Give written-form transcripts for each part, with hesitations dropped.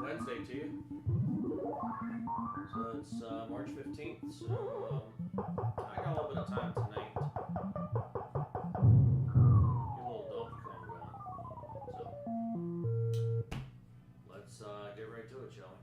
Wednesday to you. So it's March 15th, so I got a little bit of time tonight. Get a little Donkey Kong going. So let's get right to it, shall we?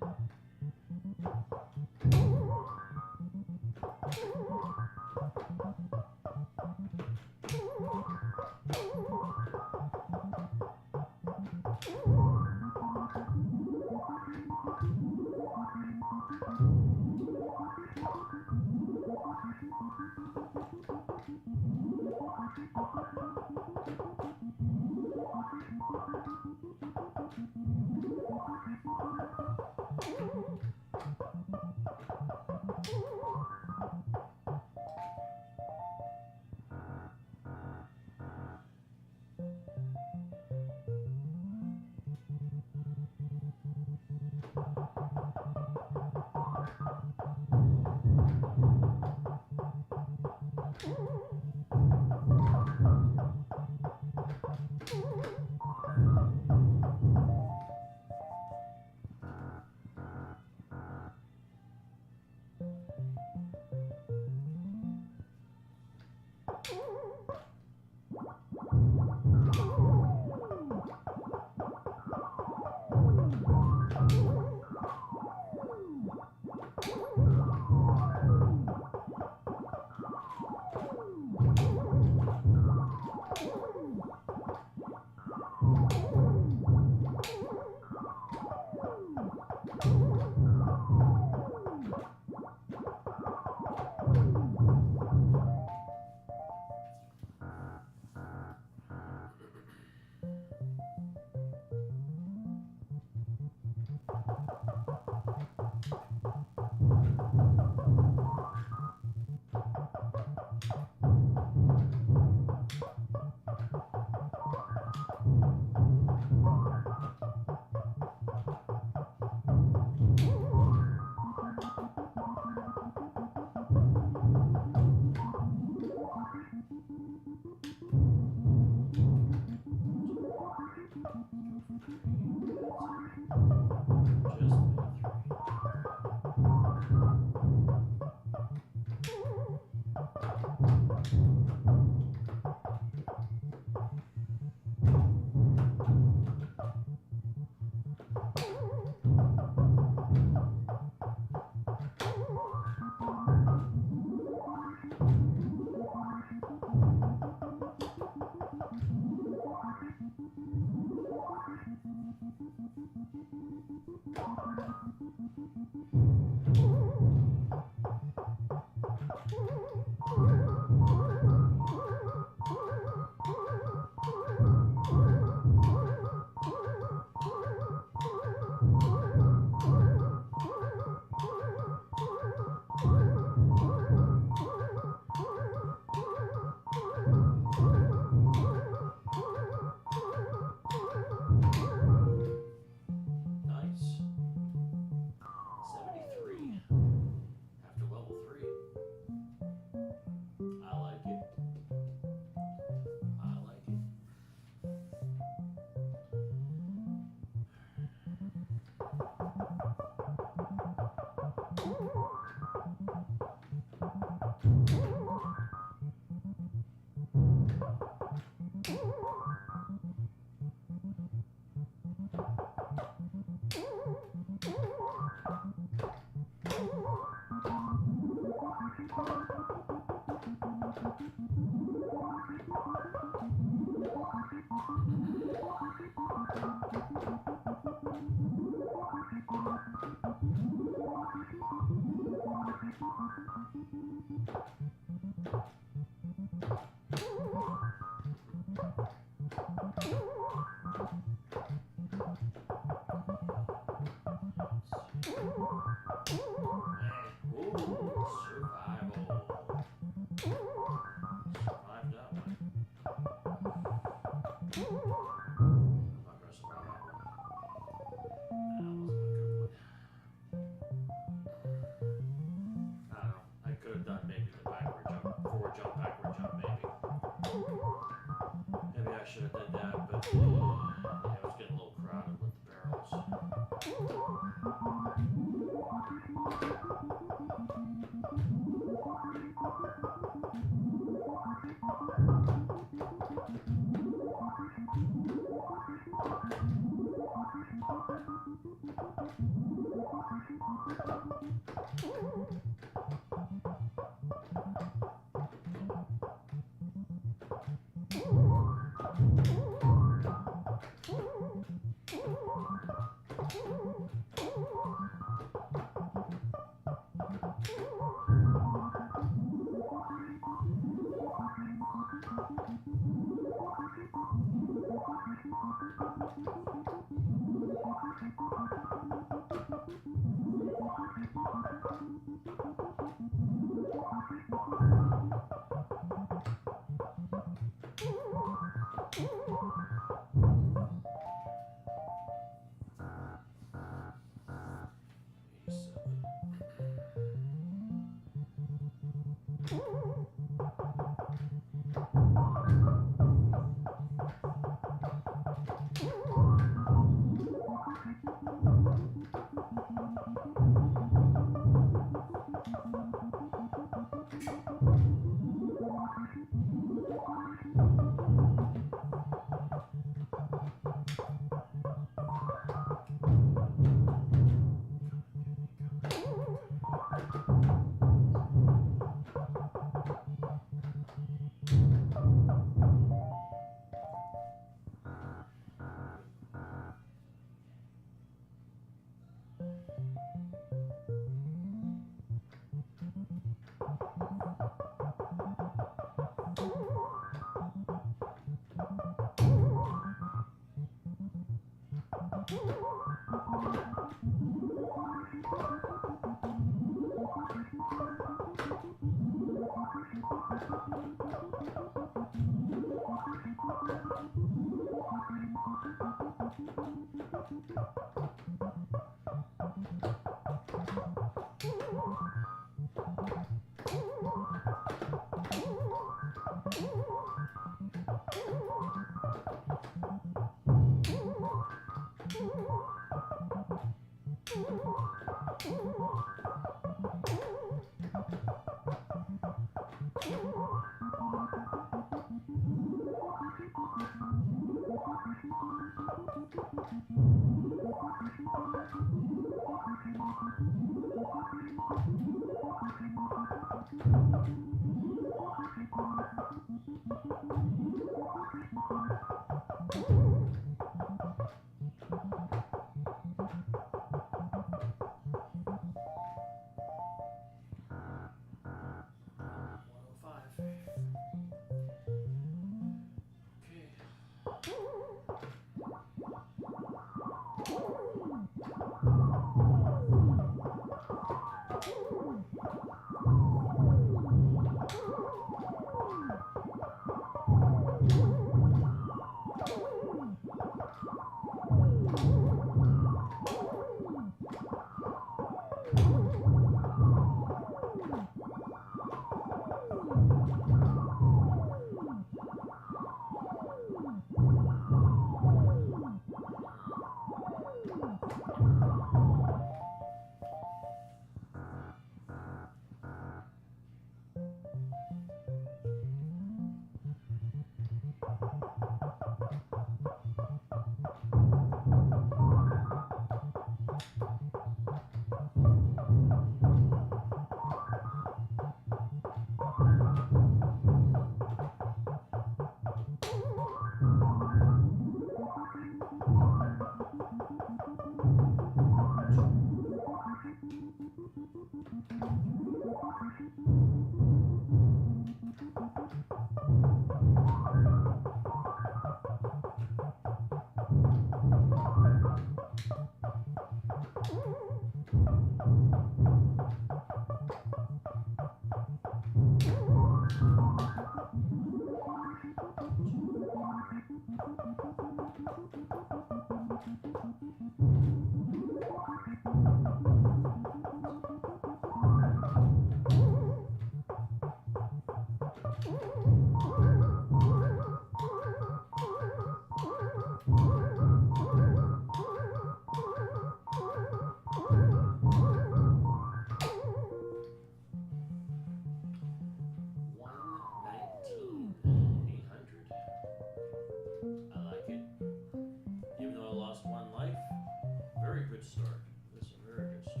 Good start. This is a very good start.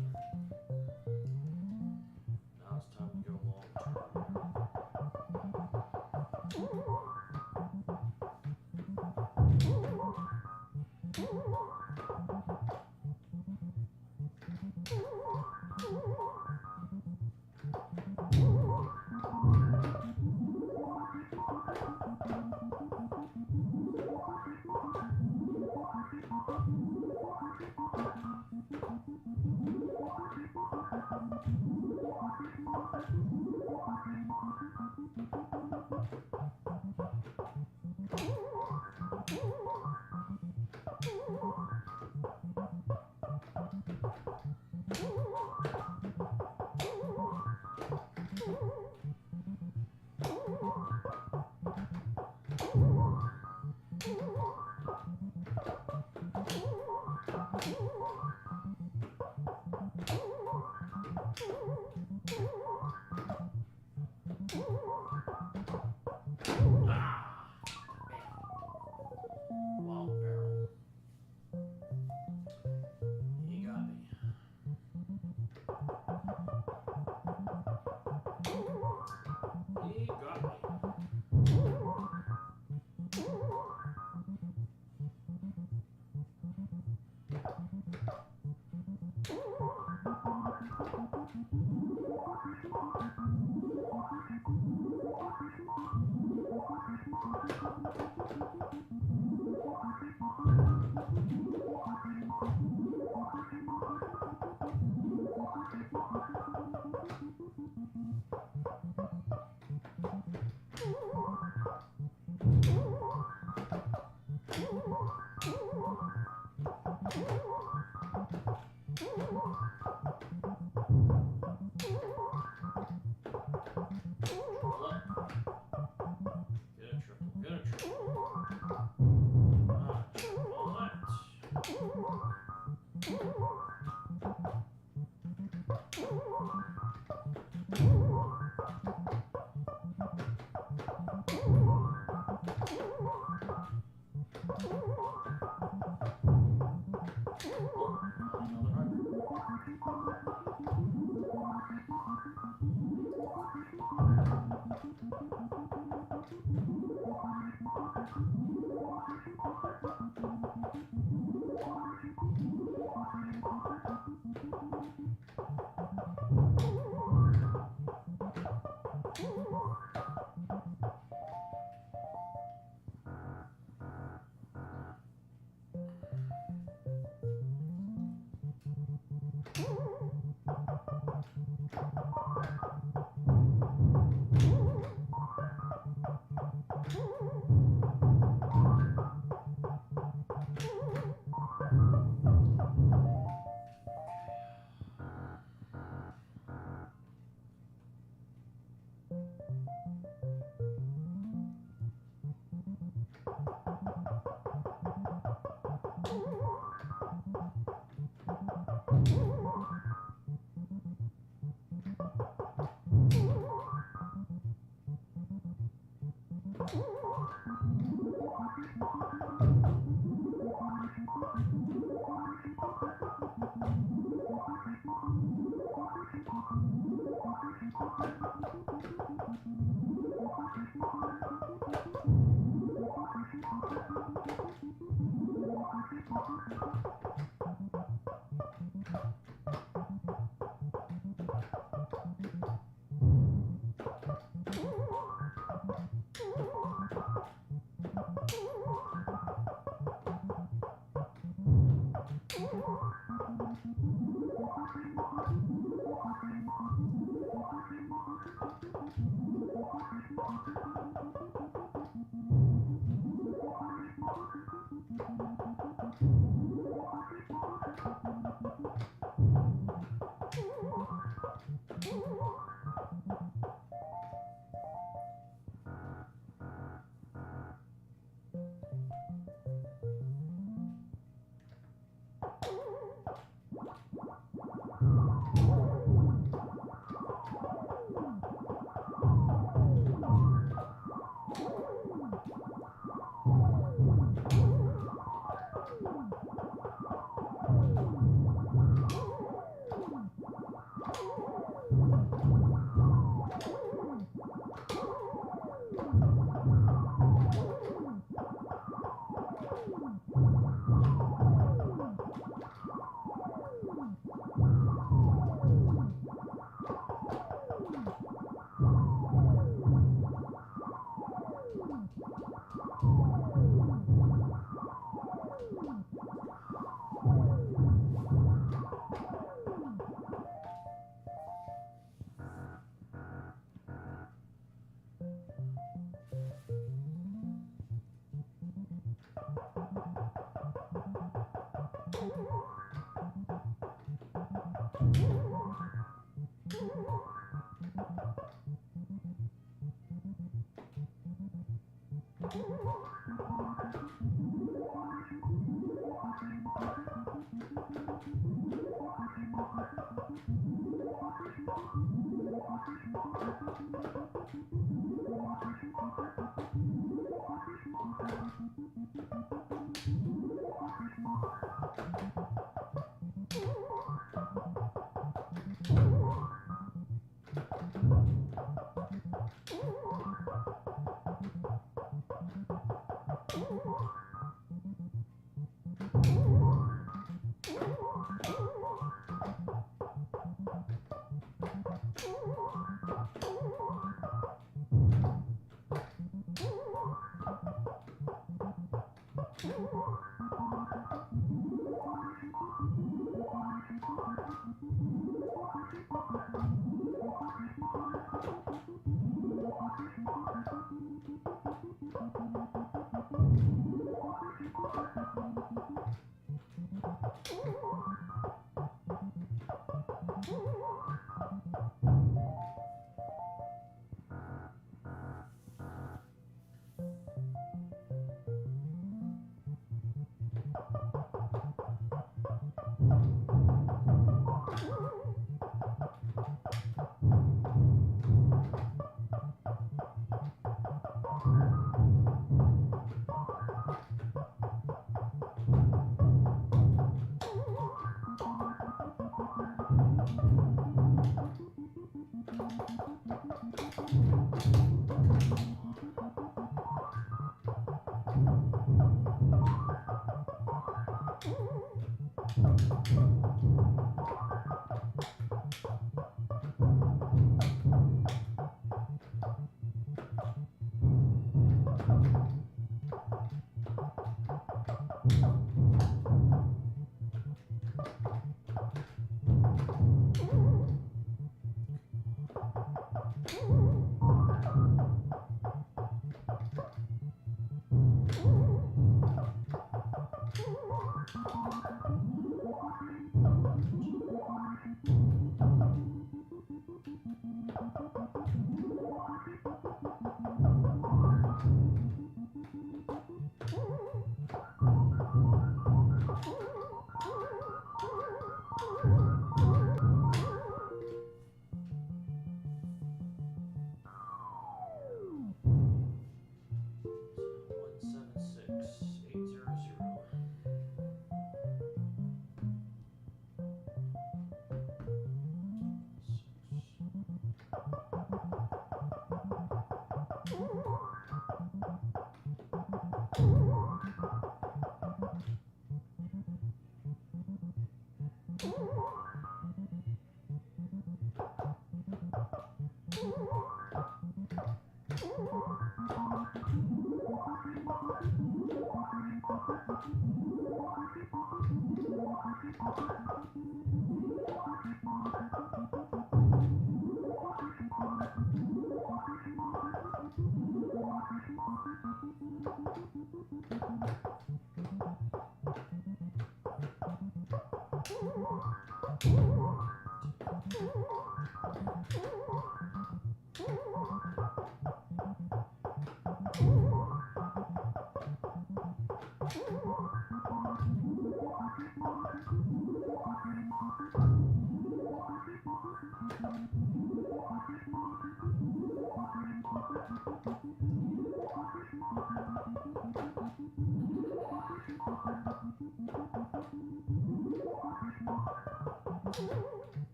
Now it's time to go long Wow, barrel. He got me. He got me.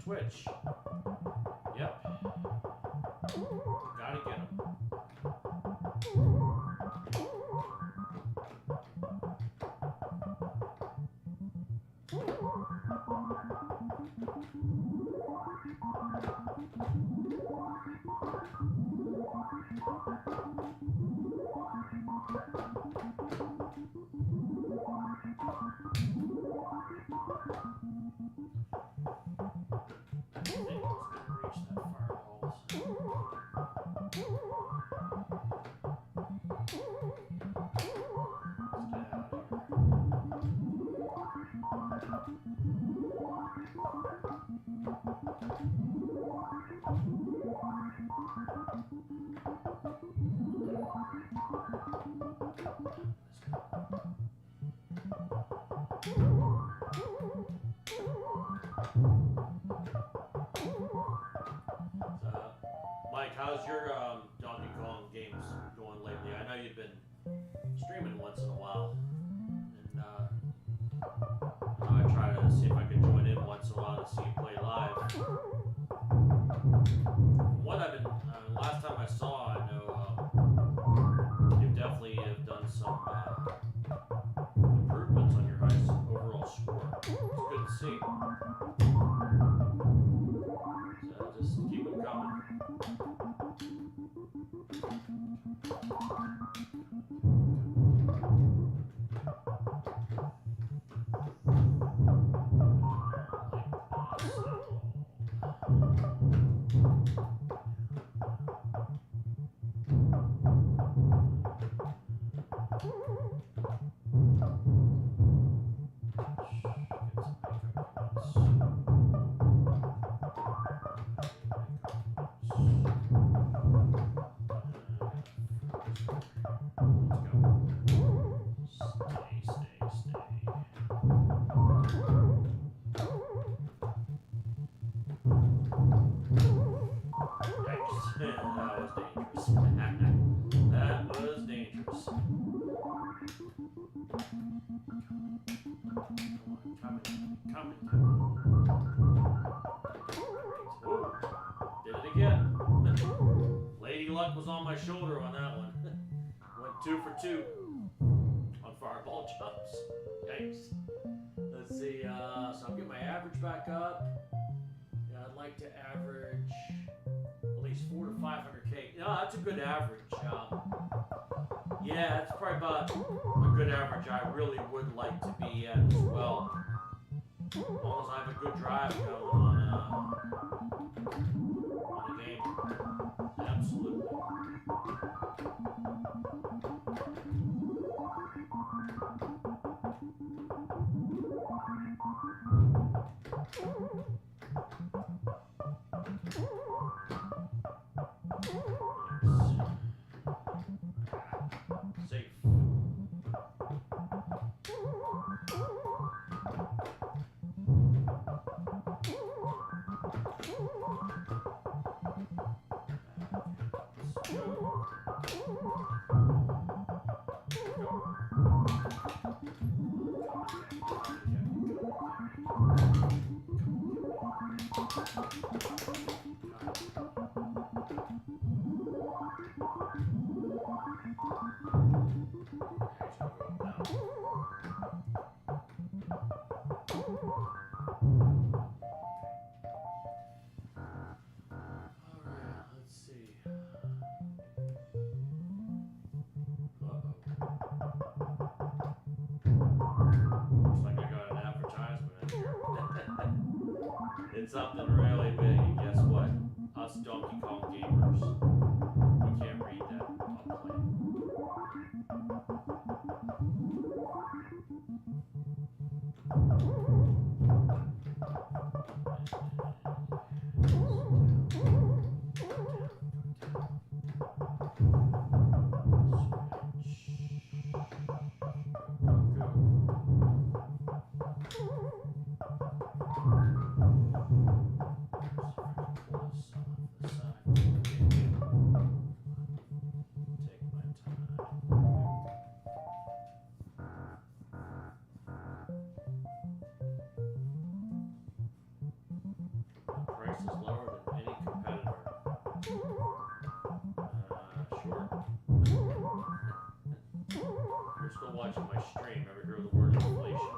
Twitch. Yep. Gotta get him. how's your Donkey Kong games going lately? I know you've been streaming once in a while, and I try to see if I can join in once in a while to see you play live. What I've been last time I saw, I know you definitely have done some improvements on your guys' overall score. It's good to see. So just keep them coming. Was on my shoulder on that one. Went 2 for 2 on fireball jumps. Yikes. Let's see. So I'll get my average back up. Yeah, I'd like to average at least 400 to 500K. No, that's a good average. Yeah, it's probably about a good average I really would like to be at as well. As long as I have a good drive going on a game. Absolutely. Safe. It's something really big, and guess what? Us Donkey Kong gamers, we can't read that publicly. Price is lower than any competitor. Sure. You're still watching my stream. Ever hear the word inflation?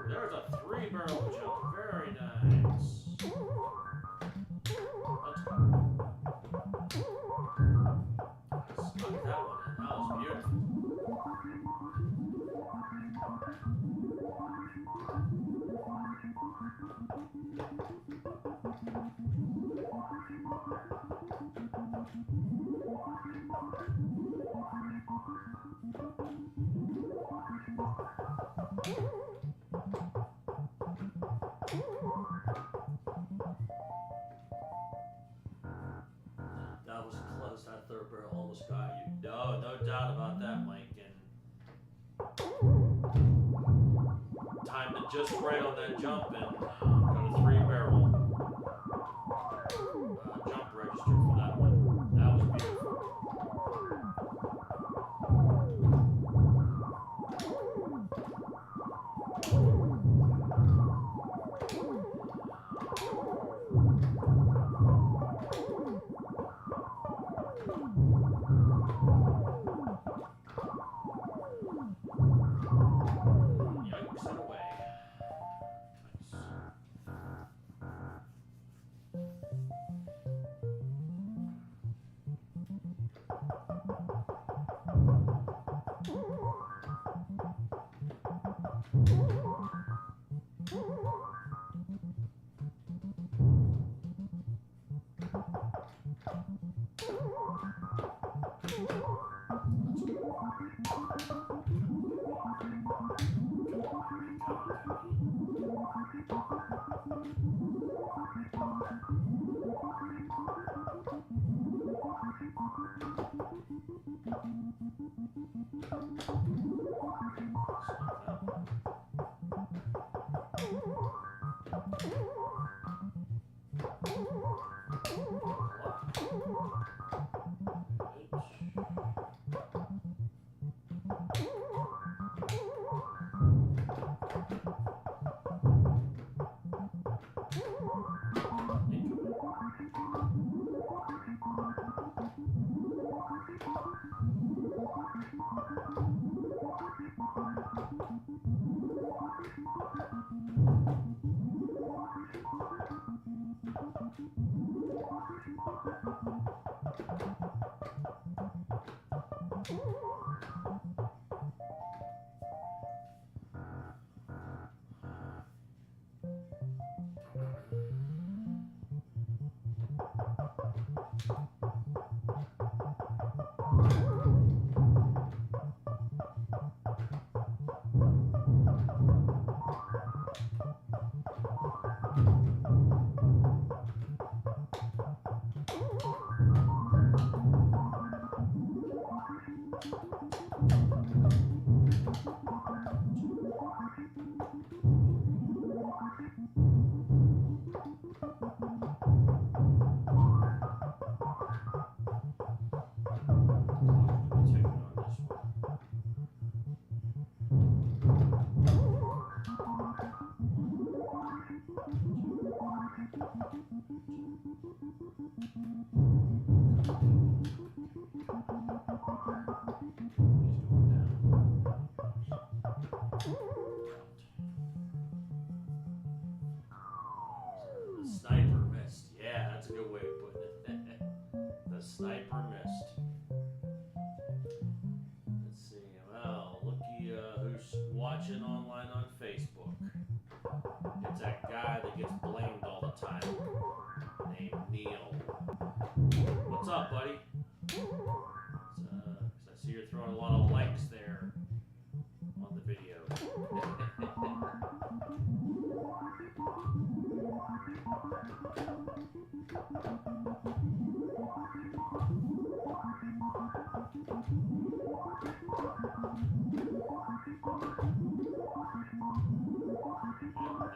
There's a 3-barrel jump. Very nice. Let's go. Stuck that one in. That was beautiful. That was close. That third barrel almost got you. No, no doubt about that, Mike. And timed it just right on that jump and got a 3-barrel jump register for that one. That was beautiful. Yikes and away. Sniper missed. Let's see. Well, looky who's watching online on Facebook. It's that guy that gets blamed all the time, named Neil. What's up, buddy? I see you're throwing a lot of likes there on the video.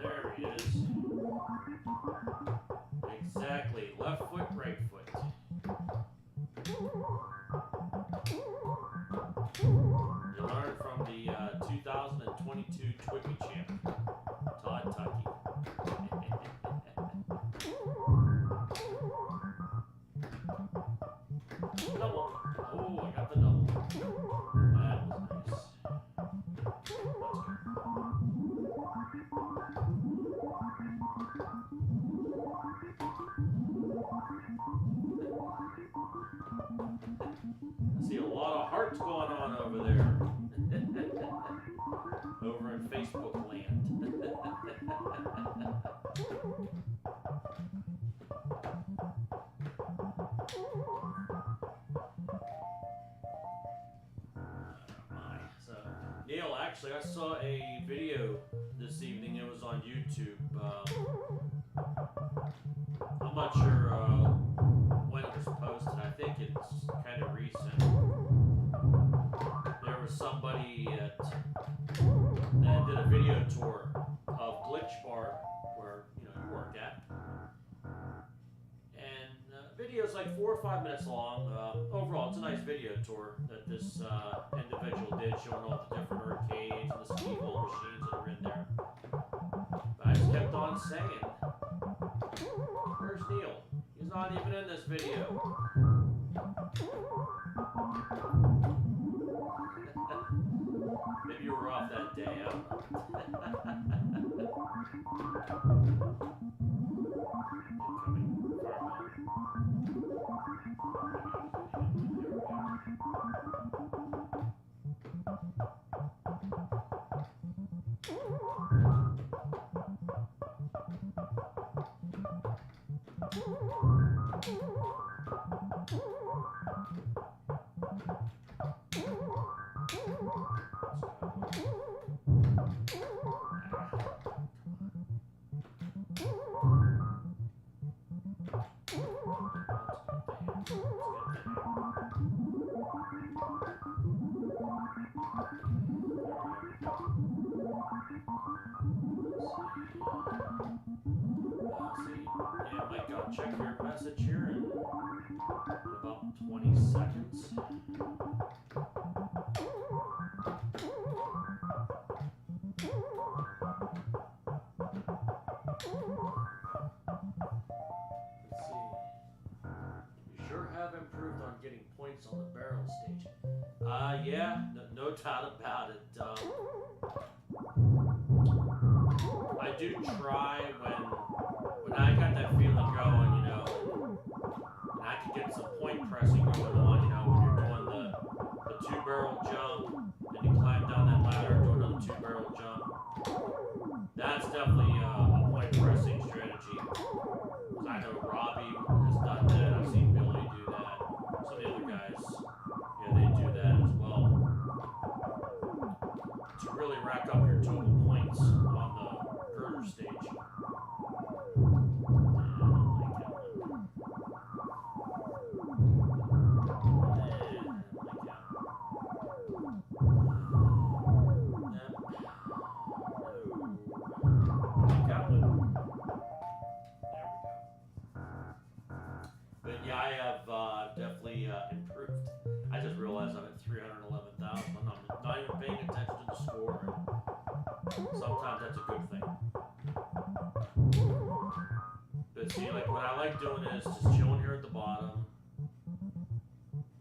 There he is. Exactly. Left foot, right foot. You learned from the 2022 Twippy champ, Todd Tucky. Double. Oh, I got the double. That was nice. I see a lot of hearts going on over there. Over in Neil, actually, I saw a video this evening. It was on YouTube. I'm not sure when it was posted. I think it's kind of recent. There was somebody that did a video tour of Glitch Bar, where you work at, and video's like 4 or 5 minutes long. Overall, it's a nice video tour that this individual did, showing all the different arcades and the speedball machines that are in there. But I just kept on saying, "Where's Neil? He's not even in this video." Maybe you were off that day. I don't know. Check your message here in about 20 seconds. Let's see. You sure have improved on getting points on the barrel stage. Yeah, no doubt about it. I do try when I got that feeling going, and I could get some point pressing going on, when you're doing the 2-barrel jump, and you climb down that ladder and do another 2-barrel jump. That's definitely a point pressing strategy. Because I know Robbie has done that. I've seen Billy do that. Some of the other guys, they do that as well. To really rack up your total points on the girder stage. I have definitely improved. I just realized I'm at 311,000. I'm not even paying attention to the score. And sometimes that's a good thing. But see, like what I like doing is just chilling here at the bottom.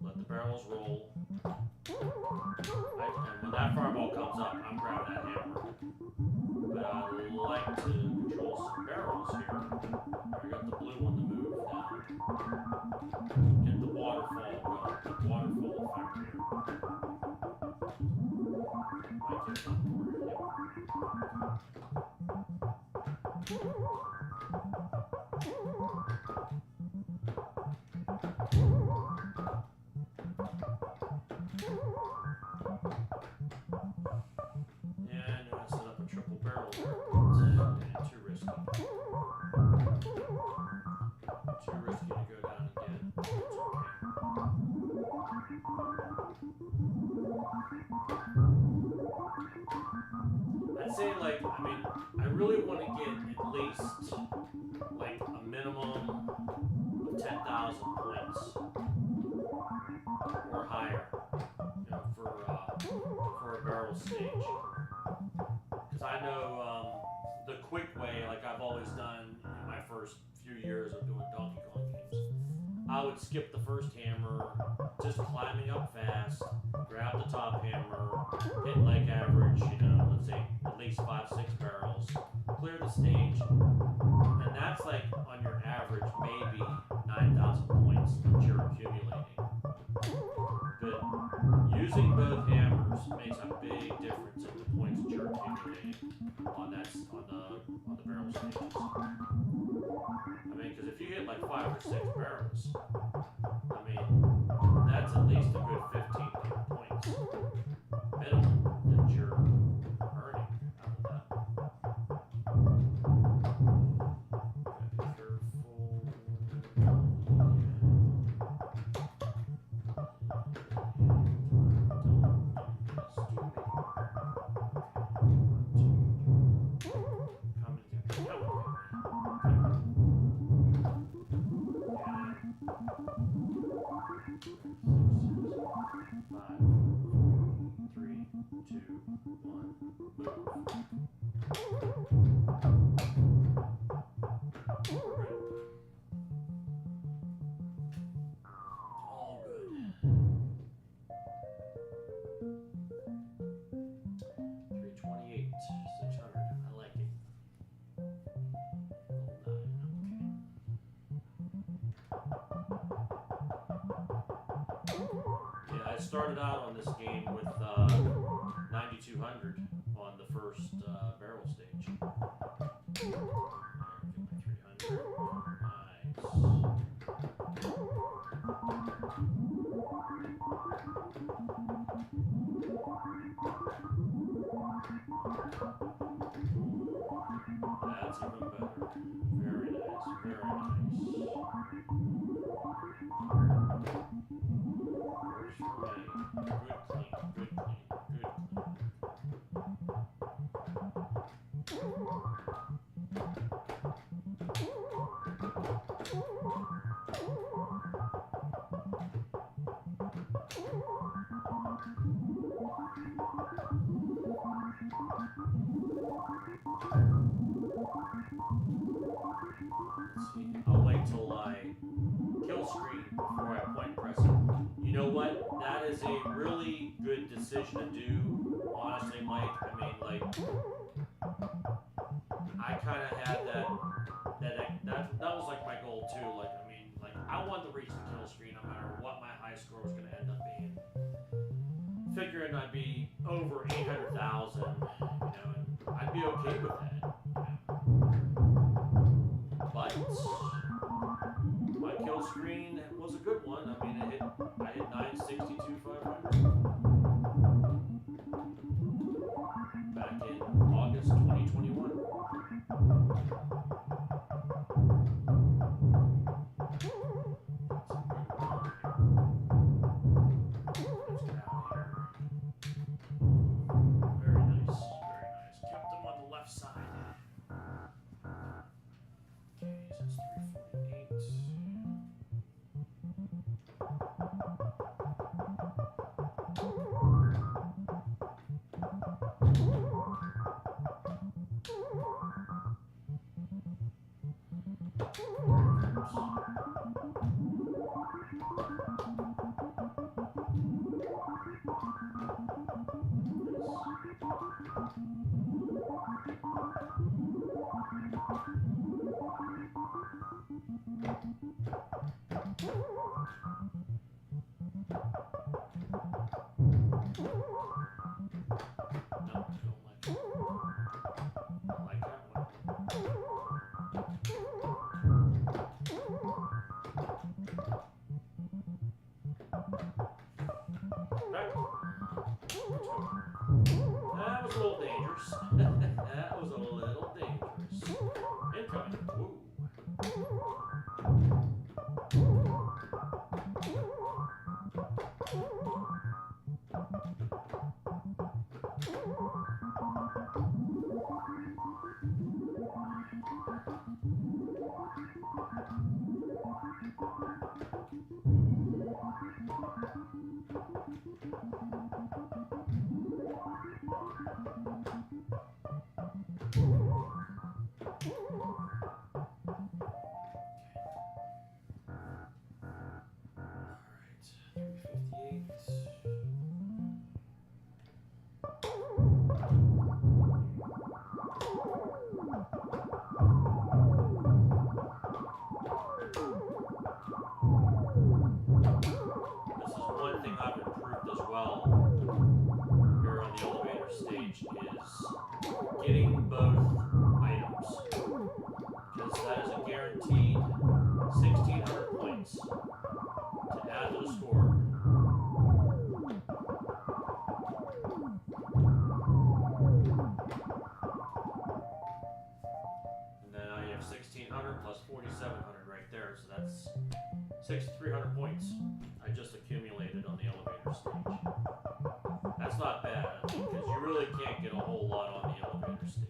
Let the barrels roll. And when that fireball comes up, I'm grabbing that hammer. But I like to control some barrels here. I got the blue one to move now. Get the waterfall going, the waterfall effect here. Might get one more. Yeah, I knew I set up a triple barrel there. Too risky. Too risky to go down again. It's okay. I'd say, I really want to get at least, a minimum of 10,000 points or higher, for a barrel stage. Because I know the quick way, like I've always done in my first few years of doing Donkey Kong games, I would skip the first hammer, just climbing up fast, grab the top hammer, hit average, let's say at least 5-6 barrels, clear the stage, and that's on your average maybe 9,000 points that you're accumulating. But using both hammers makes a big difference in the points that you're accumulating on the barrel stages. Because if you hit 5 or 6 barrels, that's at least a good 1,500 points minimum that you're Started out on this game with 9,200 on the first barrel stage. 300. Nice. That's even better. Very nice. Very nice. I'll wait till I kill screen before I point press it. You know what? That is a really good decision to do, honestly, Mike. I mean, like, I kind of had that was like my goal too. Like, I mean, like, I wanted to reach the kill screen no matter what my high score was going to end up being. Figuring I'd be over 800,000, you know, and I'd be okay with that. But my kill screen was a good one. I mean, I hit 962,500 back in August 2021. Very nice, very nice. Kept them on the left side. Okay, so that's 348. That was a little dangerous. That was a little dangerous. Incoming. Ooh. Getting both items, because that is a guaranteed 1,600 points to add to the score. And then you have 1,600 plus 4,700 right there, so that's 6,300 points I just accumulated on the elevator stage. That's not bad, because you really can't get a whole lot on the elevator stage.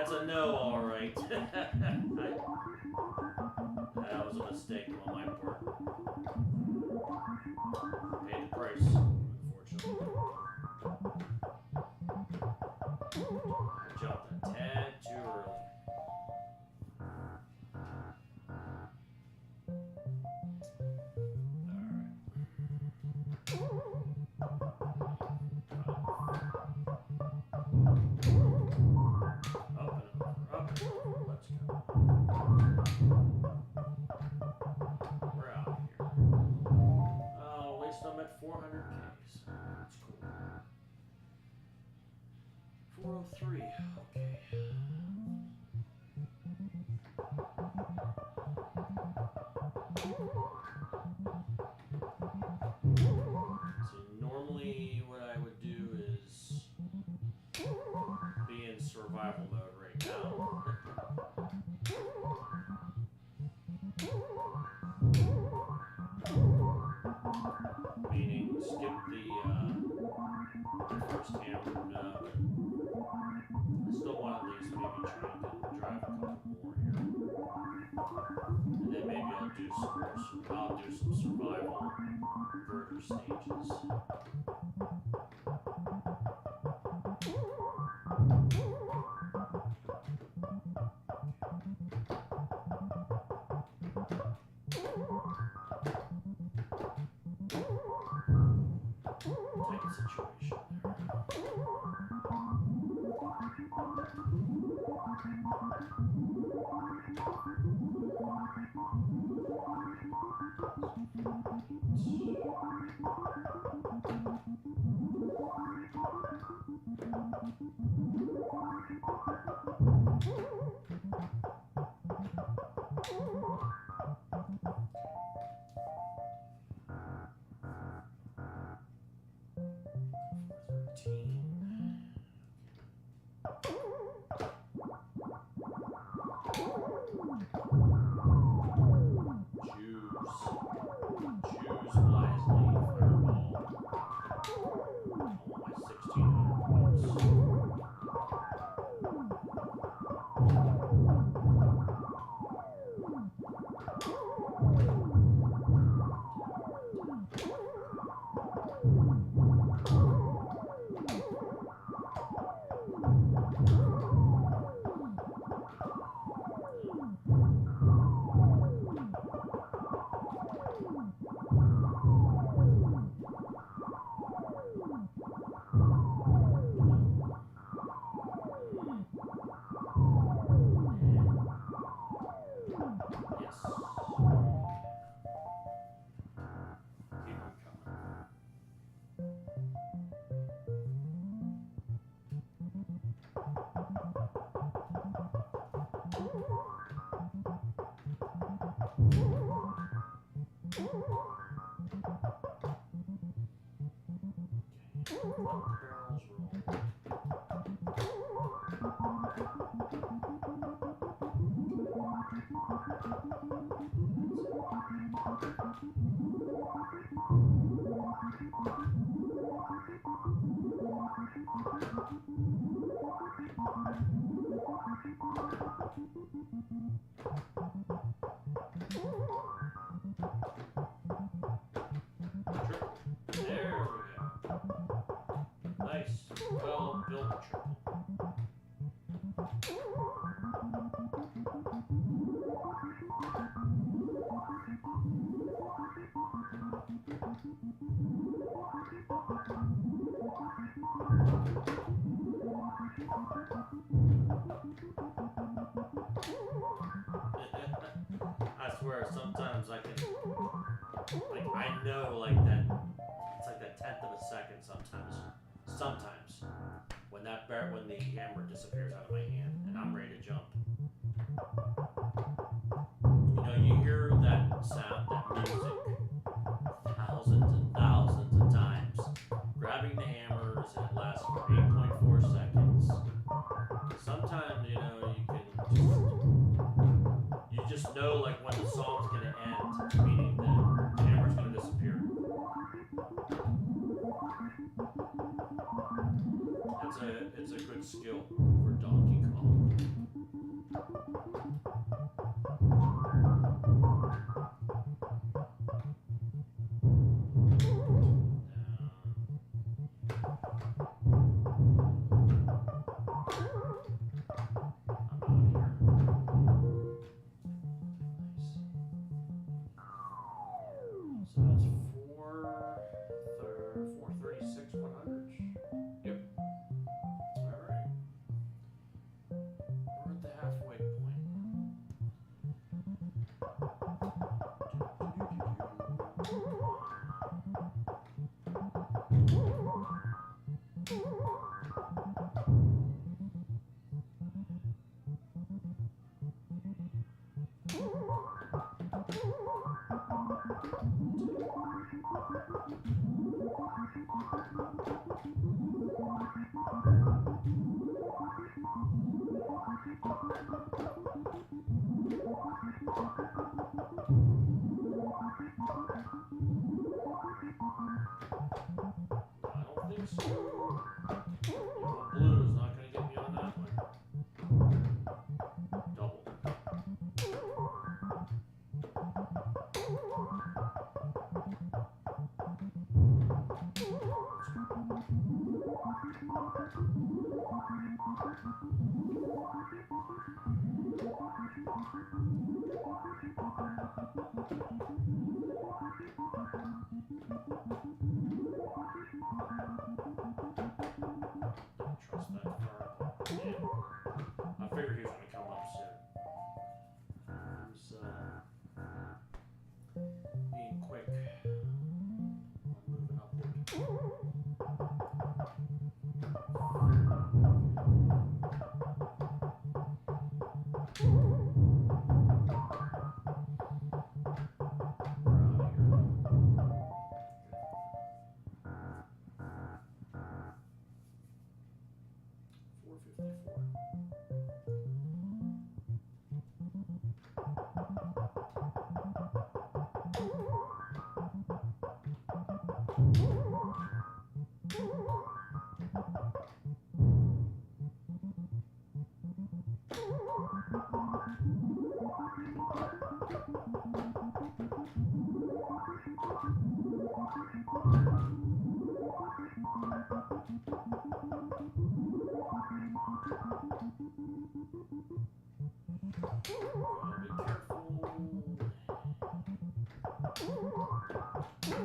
That's a no, all right. That was a mistake on my part. Paid the price, unfortunately. I jumped a tad too early. I'm at 400 Ks. That's cool. 403. Okay. So normally what I would do is be in survival mode right now. Meaning skip the first hammer, but I still want at least maybe try to drive a couple more here. And then maybe I'll do some survival burger stages. situation there. I swear, sometimes I can, like, I know, like, that, it's like that 1/10 of a second sometimes, when the hammer disappears out of my hand, and I'm ready to jump. You know, you hear that sound, that music, thousands and thousands of times, grabbing the hammers, and it lasts for 8.4 seconds. Sometimes, you know, you just know, like, when the song's gonna end, meaning the hammer's gonna disappear. It's a good skill for Donkey Kong.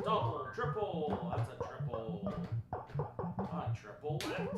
Double, triple. That's a triple. A triple left.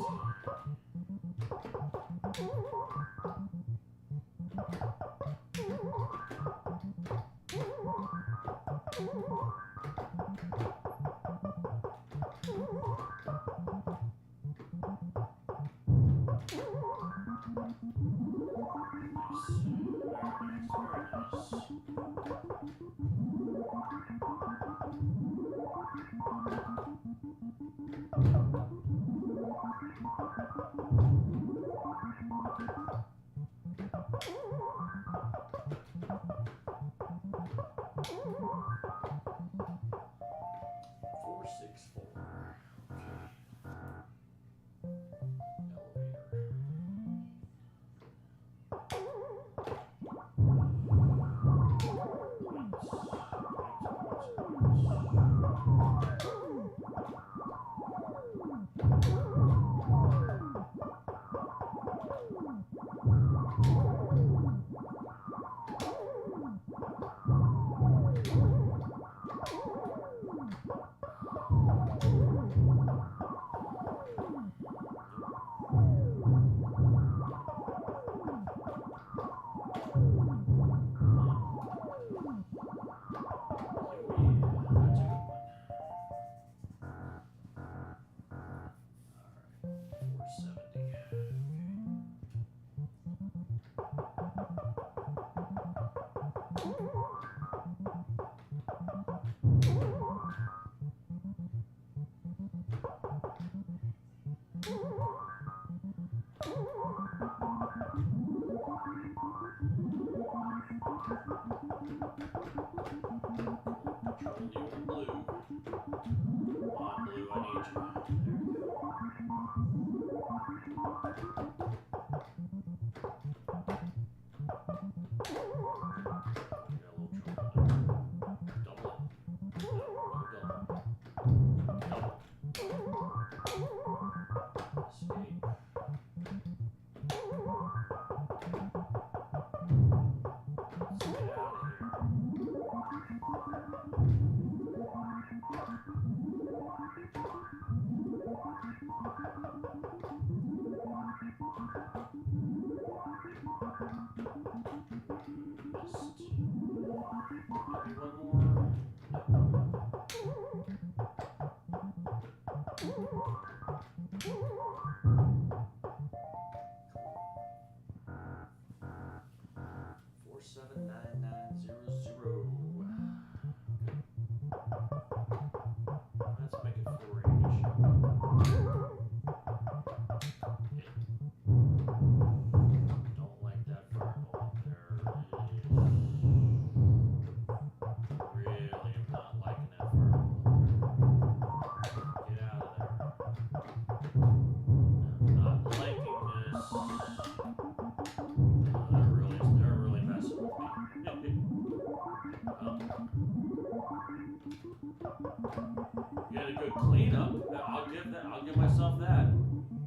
I'll give myself that.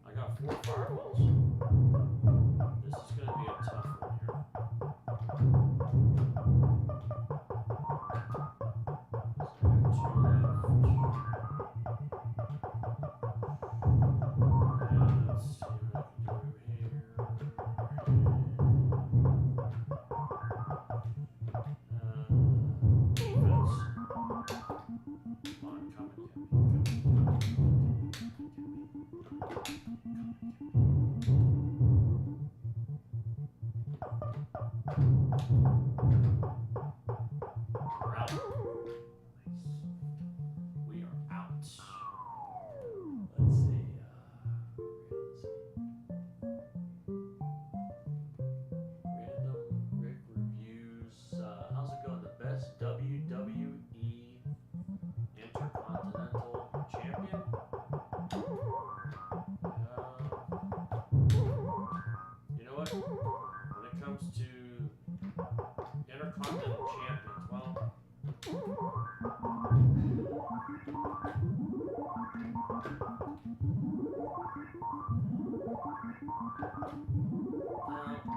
I got 4 fireballs. This is going to be a tough one here. So I got 2 left. Let's see what I can do here. Defense. Come on, come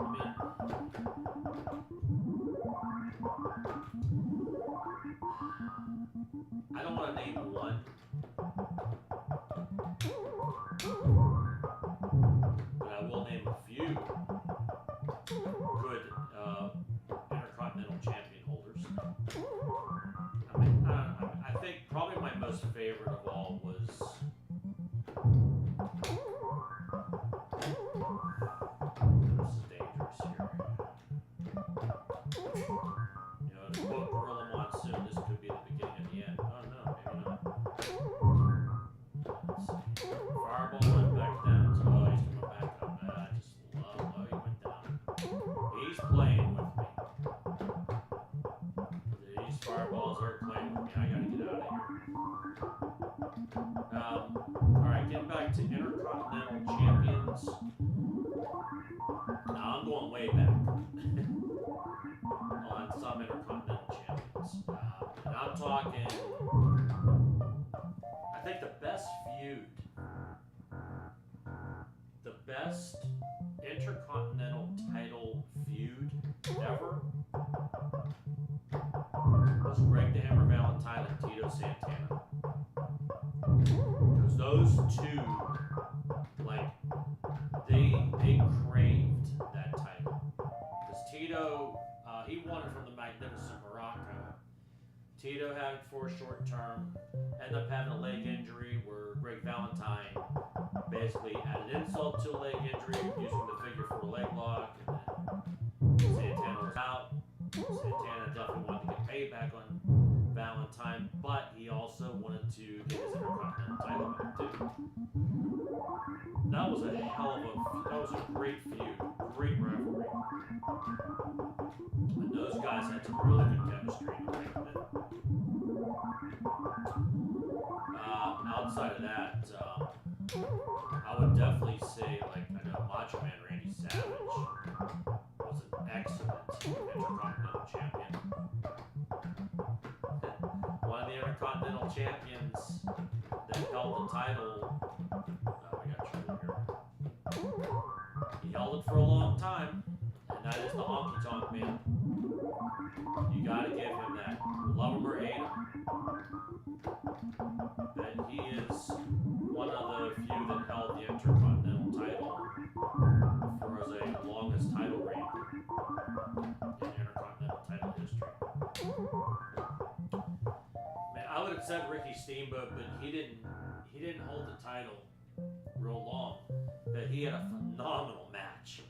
again. to name one, but I will name a few good Intercontinental Champion holders. I think probably my most favorite of all was this is dangerous here. You know, to quote Gorilla Monsoon, this could be the beginning of the end. Oh no, maybe not. Let's see. Fireball went back down. So, oh, he's coming back up. I just love how he went down. He's playing with me. These fireballs are playing with me. I gotta get out of here. Alright, getting back to Intercontinental Champions. Now I'm going way back on some Intercontinental Champions. And I'm talking, I think the best Intercontinental title feud ever was Greg the Hammer Valentine and Tito Santana. Because those two, like, they craved that title. Because Tito, he won it from the Magnificent Morocco. Tito had it for a short term, ended up having a leg injury where Greg Valentine basically added insult to a leg injury, using the figure 4 leg lock, and then Santana was out. Santana definitely wanted to get payback on Valentine, but he also wanted to get his Intercontinental title back too. That was a great feud, great rivalry. And those guys had some really good chemistry in the ring. Outside of that, I would definitely say, like, I know Macho Man Randy Savage was an excellent Intercontinental Champion. One of the Intercontinental Champions that held the title, we got trouble here. He held it for a long time, and that is the Honky Tonk Man. You gotta give him that. Love him or hate him. That he is one of the few that held the Intercontinental title for as a longest title reign in Intercontinental title history. Man, I would have said Ricky Steamboat, but he didn't hold the title real long. But he had a phenomenal match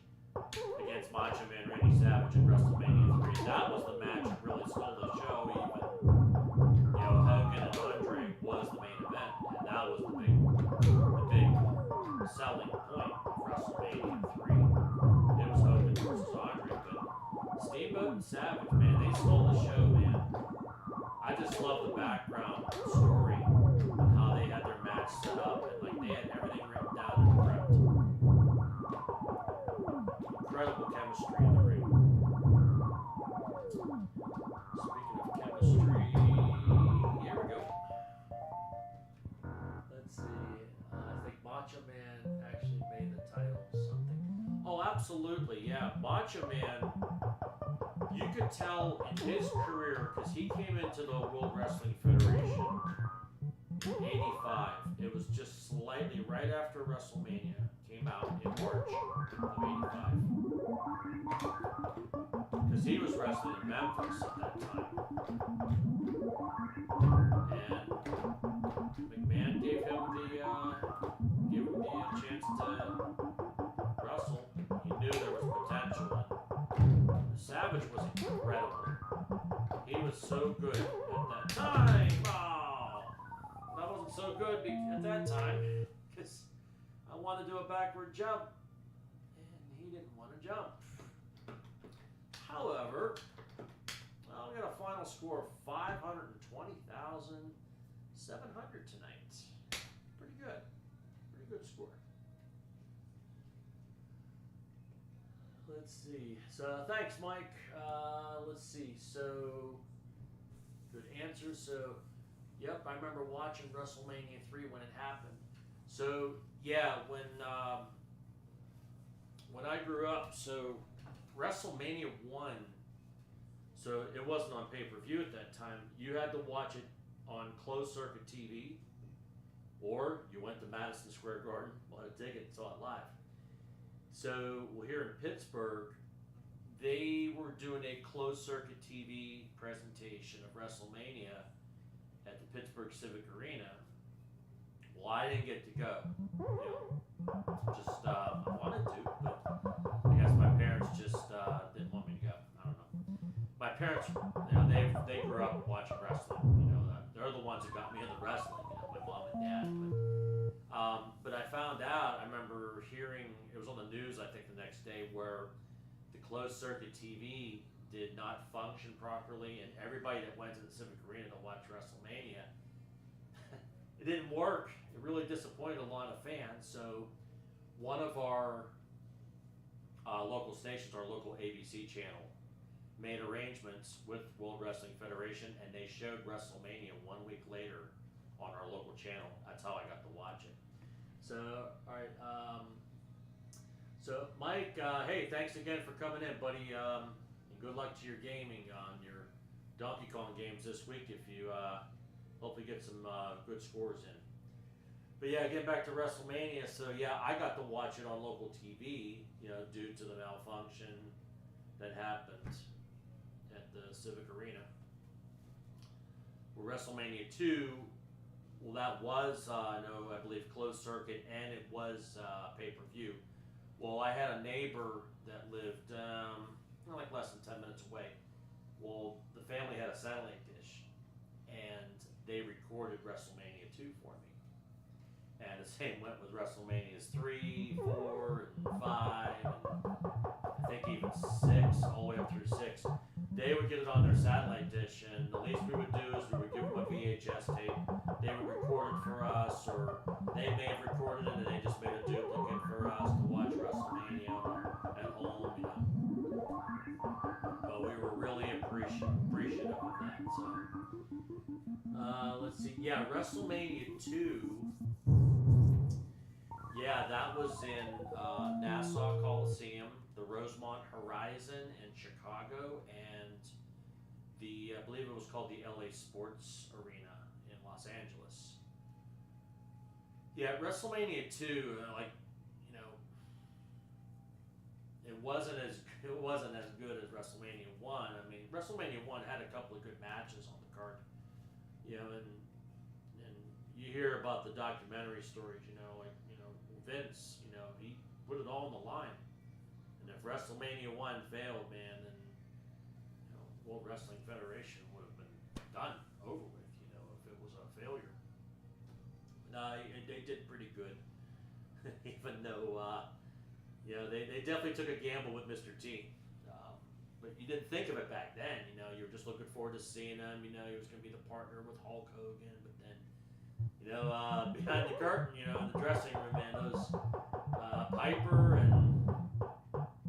against Macho Man Randy Savage at WrestleMania 3. That was the match that really stole the show. Even, you know, Hogan and Andre was the main event, and that was the big selling point of WrestleMania 3. It was Hogan versus Andre, but Steamboat and Savage, man, they stole the show, man. I just love the background story and how they had their match set up, and like they had everything written down and prepped. Incredible chemistry in the ring. Speaking of chemistry, here we go. Let's see. I think Macho Man actually made the title something. Oh, absolutely, yeah. Macho Man, you could tell in his career, because he came into the World Wrestling Federation in '85. It was just slightly right after WrestleMania came out in March of '85. Because he was wrestling in Memphis at that time. And McMahon gave him the chance to wrestle. He knew there was potential. And Savage was incredible. He was so good at that time. Oh, that wasn't so good at that time because I wanted to do a backward jump, and he didn't want to jump. However, well, we got a final score of 520,700 tonight. Pretty good. Pretty good score. Let's see. So, thanks, Mike. Let's see. So, good answer. So, yep, I remember watching WrestleMania 3 when it happened. So, yeah, when I grew up, so WrestleMania 1, so it wasn't on pay-per-view at that time. You had to watch it on closed circuit TV, or you went to Madison Square Garden, bought a ticket, and saw it live. So here in Pittsburgh, they were doing a closed circuit TV presentation of WrestleMania at the Pittsburgh Civic Arena. Well, I didn't get to go. I wanted to, but I guess my parents just didn't want me to go. I don't know. My parents, they grew up watching wrestling. They're the ones that got me into wrestling. My mom and dad. But I found out. I remember hearing it was on the news. I think the next day where the closed circuit TV did not function properly, and everybody that went to the Civic Arena to watch WrestleMania, it didn't work. It really disappointed a lot of fans. So one of our local stations, our local ABC channel, made arrangements with World Wrestling Federation, and they showed WrestleMania 1 week later on our local channel. That's how I got to watch it. So, all right. So, Mike, hey, thanks again for coming in, buddy. And good luck to your gaming on your Donkey Kong games this week if you hopefully get some good scores in. But yeah, getting back to WrestleMania, so yeah, I got to watch it on local TV, due to the malfunction that happened at the Civic Arena. Well, WrestleMania 2, well, that was, I believe closed circuit, and it was pay-per-view. Well, I had a neighbor that lived like less than 10 minutes away. Well, the family had a satellite dish, and they recorded WrestleMania 2 for me. And the same went with WrestleManias 3, 4, and 5, and I think even 6, all the way up through 6. They would get it on their satellite dish, and the least we would do is we would give them a VHS tape. They would record it for us, or they may have recorded it and they just made a duplicate for us to watch WrestleMania at home, But we were really appreciative of that. So, let's see. Yeah, WrestleMania 2. Yeah, that was in Nassau Coliseum, the Rosemont Horizon in Chicago, and I believe it was called the LA Sports Arena in Los Angeles. Yeah, WrestleMania 2, it wasn't as good as WrestleMania 1. I mean, WrestleMania 1 had a couple of good matches on the card, and you hear about the documentary stories, Vince, he put it all on the line. And if WrestleMania 1 failed, man, then World Wrestling Federation would have been done, over with, if it was a failure. No, they did pretty good. Even though, they definitely took a gamble with Mr. T. But you didn't think of it back then, you were just looking forward to seeing him, he was going to be the partner with Hulk Hogan, but then behind the curtain, in the dressing room, man, those Piper and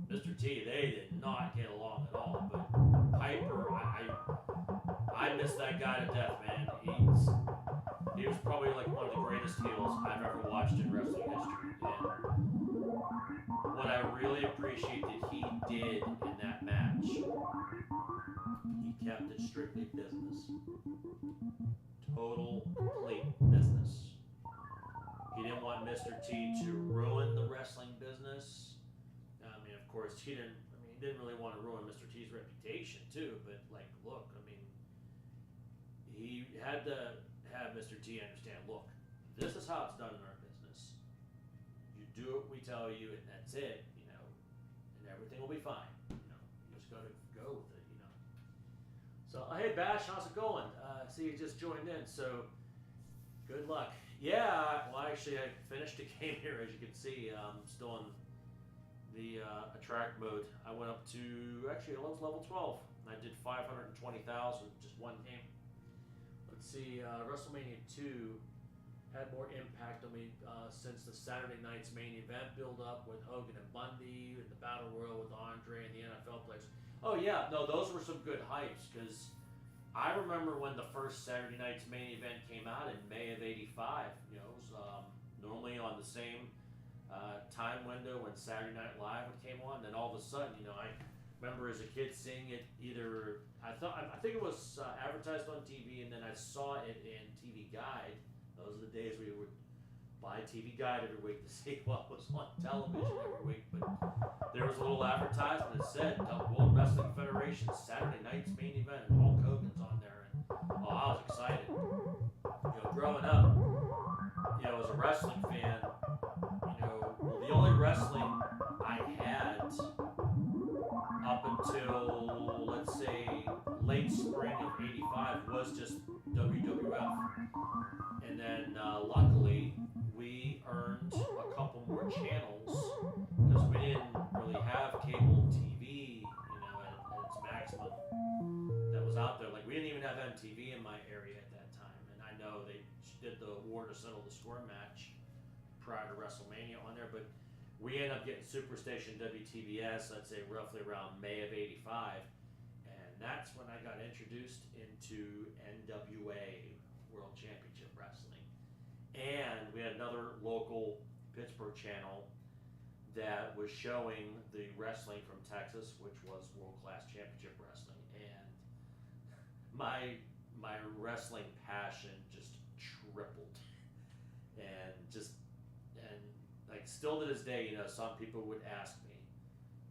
Mr. T, they did not get along at all. But Piper, I miss that guy to death, man. He was probably like one of the greatest heels I've ever watched in wrestling history. And what I really appreciate that he did in that match, he kept it strictly business. Total, complete business. He didn't want Mr. T to ruin the wrestling business. I mean, of course, he didn't really want to ruin Mr. T's reputation too, but look, he had to have Mr. T understand, look, this is how it's done in our business. You do what we tell you, and that's it, and everything will be fine. You just gotta go with it, So, hey Bash, how's it going? See you just joined in, so good luck. Yeah, well actually I finished the game here, as you can see. I'm still in the attract mode. I went up to, actually I was level 12. I did 520,000, just one game. Let's see, WrestleMania 2 had more impact on me since the Saturday night's main event build-up with Hogan and Bundy, and the Battle Royal with Andre and the NFL players. Oh yeah, no, those were some good hypes, because I remember when the first Saturday night's main event came out in May of '85. It was normally on the same time window when Saturday Night Live came on. Then all of a sudden, remember as a kid seeing it either. I think it was advertised on TV, and then I saw it in TV Guide. Those are the days we would buy TV Guide every week to see what was on television every week. But there was a little advertisement that said World Wrestling Federation Saturday night's main event, and Hulk Hogan's on there, and oh, I was excited. Growing up, as a wrestling fan, the only wrestling I had up until, let's say, late spring of '85 was just WWF. And then, luckily, we earned a couple more channels because we didn't really have cable TV, at its maximum that was out there. Like, we didn't even have MTV in my area at that time. And I know they did the War to Settle the Score match prior to WrestleMania on there, but we ended up getting Superstation WTBS, I'd say roughly around May of '85, and that's when I got introduced into NWA World Championship Wrestling. And we had another local Pittsburgh channel that was showing the wrestling from Texas, which was World Class Championship Wrestling, and my wrestling passion just tripled, and like still to this day, some people would ask me,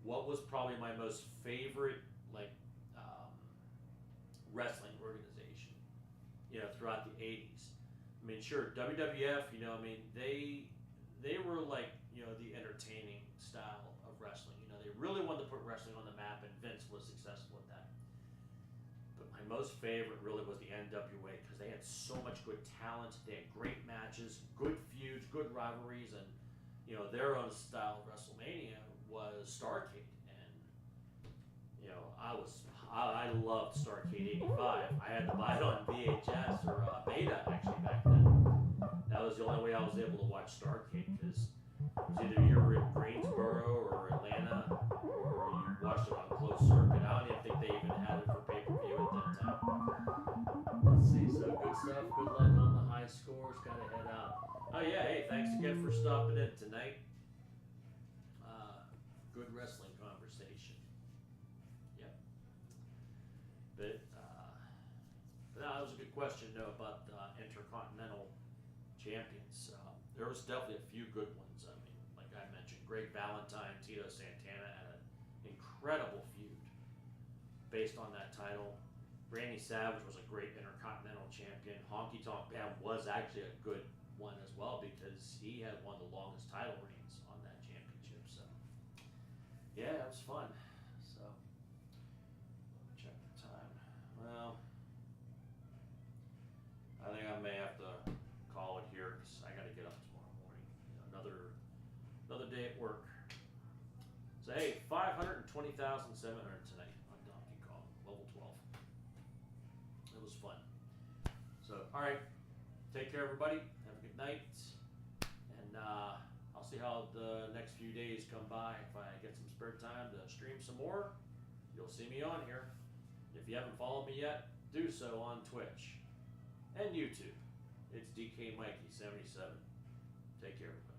what was probably my most favorite wrestling organization, throughout the '80s. I mean, sure, WWF, they were like, the entertaining style of wrestling. They really wanted to put wrestling on the map, and Vince was successful at that. But my most favorite really was the NWA because they had so much good talent. They had great matches, good feuds, good rivalries, and their own style of WrestleMania was Starrcade, and I loved Starrcade '85. I had to buy it on VHS or Beta actually back then. That was the only way I was able to watch Starrcade because it was either you were in Greensboro or Atlanta, or you watched it on closed circuit. I don't even think they even had it for pay-per-view at that time. Let's see, so good stuff. Good luck on the high scores. Gotta head out. Oh yeah, hey, thanks again for stopping in tonight. Good wrestling conversation. Yep. But that was a good question, though, about Intercontinental Champions. There was definitely a few good ones. I mean, like I mentioned, Greg Valentine, Tito Santana had an incredible feud based on that title. Randy Savage was a great Intercontinental Champion. Honky Tonk Man was actually a good one as well because he had one of the longest title reigns on that championship. So, yeah, it was fun. So, check the time. Well, I think I may have to call it here because I got to get up tomorrow morning. Another day at work. So, hey, 520,700 tonight on Donkey Kong, level 12. It was fun. So, all right. Take care, everybody. Have a good night. And I'll see how the next few days come by. If I get some spare time to stream some more, you'll see me on here. If you haven't followed me yet, do so on Twitch and YouTube. It's DKMikey77. Take care, everybody.